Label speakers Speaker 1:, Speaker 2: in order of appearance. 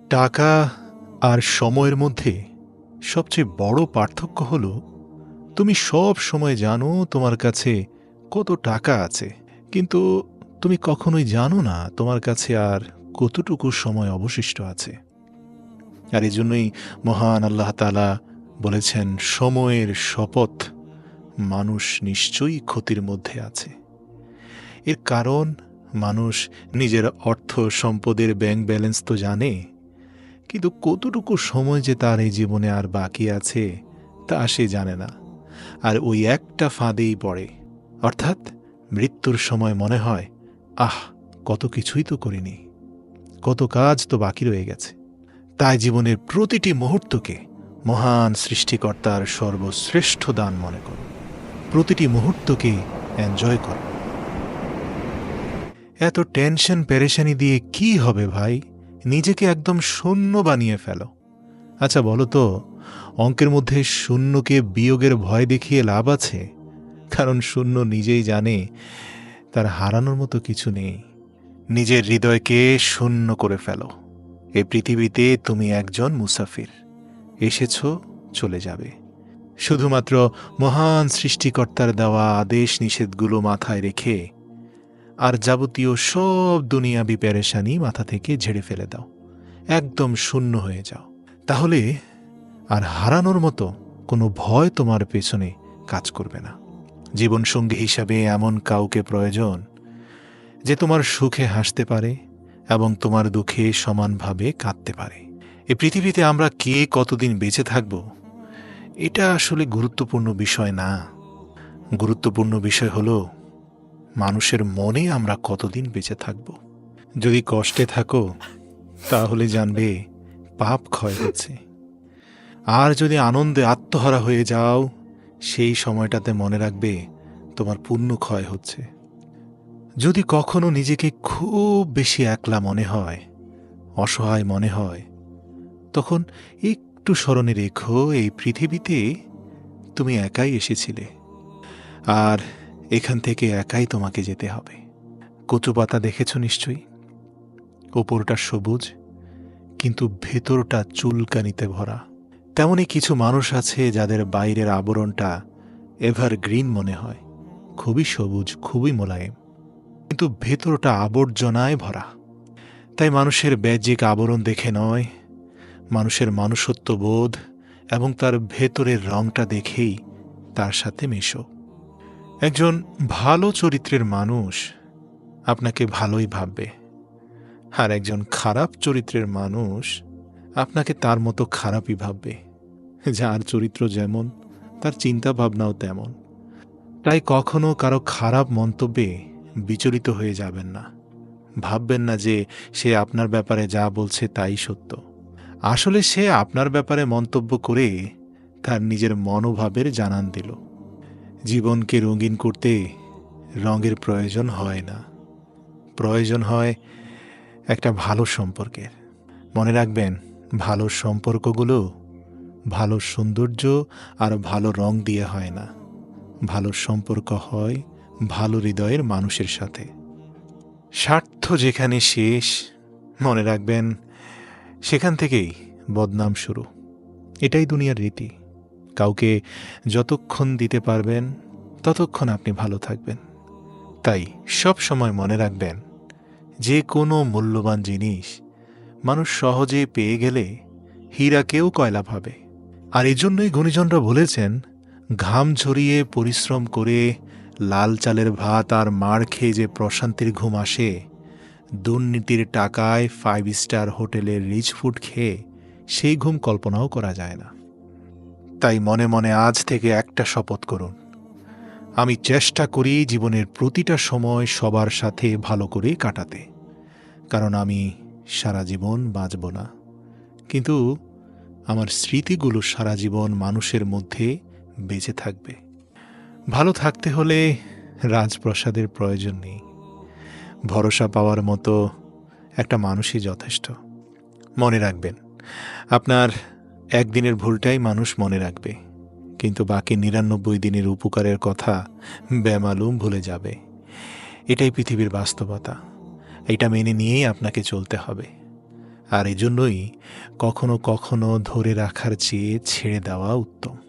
Speaker 1: টাকা আর সময়ের মধ্যে সবচেয়ে বড় পার্থক্য হল তুমি সব সময় জানো তোমার কাছে কত টাকা আছে, কিন্তু তুমি কখনোই জানো না তোমার কাছে আর কতটুকু সময় অবশিষ্ট আছে। আর এই জন্যই মহান আল্লাহ তাআলা বলেছেন, সময়ের শপথ, মানুষ নিশ্চয়ই ক্ষতির মধ্যে আছে। এর কারণ মানুষ নিজের অর্থ সম্পদের ব্যাংক ব্যালেন্স তো জানে, কিন্তু কতটুকু সময় যে তার এই জীবনে আর বাকি আছে তা সে জানে না। আর ওই একটা ফাঁদেই পড়ে, অর্থাৎ মৃত্যুর সময় মনে হয়, আহ, কত কিছুই তো করিনি, কত কাজ তো বাকি রয়ে গেছে। তাই জীবনের প্রতিটি মুহূর্তকে মহান সৃষ্টিকর্তার সর্বশ্রেষ্ঠ দান মনে করো, প্রতিটি মুহূর্তকে এনজয় করো। এত টেনশন পেরেশানি দিয়ে কি হবে ভাই? নিজেকে একদম শূন্য বানিয়ে ফেলো। আচ্ছা বলো তো, অঙ্কের মধ্যে শূন্যকে বিয়োগের ভয় দেখিয়ে লাভ আছে? কারণ শূন্য নিজেই জানে তার হারানোর মতো কিছু নেই। নিজের হৃদয়কে শূন্য করে ফেলো। এই পৃথিবীতে তুমি একজন মুসাফির, এসেছ, চলে যাবে। শুধুমাত্র মহান সৃষ্টিকর্তার দেওয়া আদেশ নিষেধগুলো মাথায় রেখে আর যাবতীয় সব দুনিয়াবি পেরেশানি মাথা থেকে ঝেড়ে ফেলে দাও, একদম শূন্য হয়ে যাও। তাহলে আর হারানোর মতো কোনো ভয় তোমার পেছনে কাজ করবে না। জীবনসঙ্গী হিসাবে এমন কাউকে প্রয়োজন যে তোমার সুখে হাসতে পারে এবং তোমার দুঃখে সমানভাবে কাঁদতে পারে। এই পৃথিবীতে আমরা কে কতদিন বেঁচে থাকব এটা আসলে গুরুত্বপূর্ণ বিষয় না। গুরুত্বপূর্ণ বিষয় হলো মানুষের মনে আমরা কতদিন বেঁচে থাকব। যদি কষ্টে থাকো তাহলে জানবে পাপ ক্ষয় হচ্ছে, আর যদি আনন্দে আত্মহারা হয়ে যাও সেই সময়টাতে মনে রাখবে তোমার পুণ্য ক্ষয় হচ্ছে। যদি কখনো নিজেকে খুব বেশি একলা মনে হয়, অসহায় মনে হয়, তখন একটু স্মরণে রেখো এই পৃথিবীতে তুমি একাই এসেছিলে, আর এখান থেকে একাই তোমাকে যেতে হবে। কচু পাতা দেখেছ নিশ্চয়ই, ওপরটা সবুজ কিন্তু ভেতরটা চুলকানিতে ভরা। তেমনই কিছু মানুষ আছে যাদের বাইরের আবরণটা এভারগ্রিন মনে হয়, খুবই সবুজ, খুবই মোলায়েম, কিন্তু ভেতরটা আবর্জনায় ভরা। তাই মানুষের বাহ্যিক আবরণ দেখে নয়, মানুষের মানুষত্ব বোধ এবং তার ভেতরের রংটা দেখেই তার সাথে মেশো। একজন ভালো চরিত্রের মানুষ আপনাকে ভালোই ভাববে, আর একজন খারাপ চরিত্রের মানুষ আপনাকে তার মতো খারাপই ভাববে। যার চরিত্র যেমন তার চিন্তা ভাবনাও তেমন। তাই কখনো কারো খারাপ মন্তব্যে বিচলিত হয়ে যাবেন না। ভাববেন না যে সে আপনার ব্যাপারে যা বলছে তাই সত্য। আসলে সে আপনার ব্যাপারে মন্তব্য করে তার নিজের মনোভাবের জানান দিল। জীবনকে রঙিন করতে রঙের প্রয়োজন হয় না, প্রয়োজন হয় একটা ভালো সম্পর্কের। মনে রাখবেন, ভালো সম্পর্কগুলো ভালো সৌন্দর্য আর ভালো রং দিয়ে হয় না। ভালো সম্পর্ক হয় ভালো হৃদয়ের মানুষের সাথে। স্বার্থ যেখানে শেষ, মনে রাখবেন সেখান থেকেই বদনাম শুরু। এটাই দুনিয়ার রীতি। কাউকে যতক্ষণ দিতে পারবেন ততক্ষণ আপনি ভালো থাকবেন। তাই সব সময় মনে রাখবেন, যে কোনো মূল্যবান জিনিস মানুষ সহজে পেয়ে গেলে হীরাকেও কয়লা ভাবে। আর এজন্যই গুণীজনরা বলেছেন, ঘাম ঝরিয়ে পরিশ্রম করে লাল চালের ভাত আর মার খেয়ে যে প্রশান্তির ঘুম আসে, দুর্নীতির টাকায় 5 স্টার হোটেলের রিচ ফুড খেয়ে সেই ঘুম কল্পনাও করা যায় না। তাই মনে মনে আজ থেকে একটা শপথ করুন, আমি চেষ্টা করি জীবনের প্রতিটা সময় সবার সাথে ভালো করে কাটাতে। কারণ আমি সারা জীবন বাঁচব না, কিন্তু আমার স্মৃতিগুলো সারা জীবন মানুষের মধ্যে বেঁচে থাকবে। ভালো থাকতে হলে রাজপ্রাসাদের প্রয়োজন নেই, ভরসা পাওয়ার মতো একটা মানুষই যথেষ্ট। মনে রাখবেন, আপনার একদিনের ভুলটাই মানুষ মনে রাখবে, কিন্তু বাকি 99 দিনের উপকারের কথা বেমালুম ভুলে যাবে। এটাই পৃথিবীর বাস্তবতা। এটা মেনে নিয়েই আপনাকে চলতে হবে। আর এজন্যই কখনো কখনো ধরে রাখার চেয়ে ছেড়ে দেওয়া উত্তম।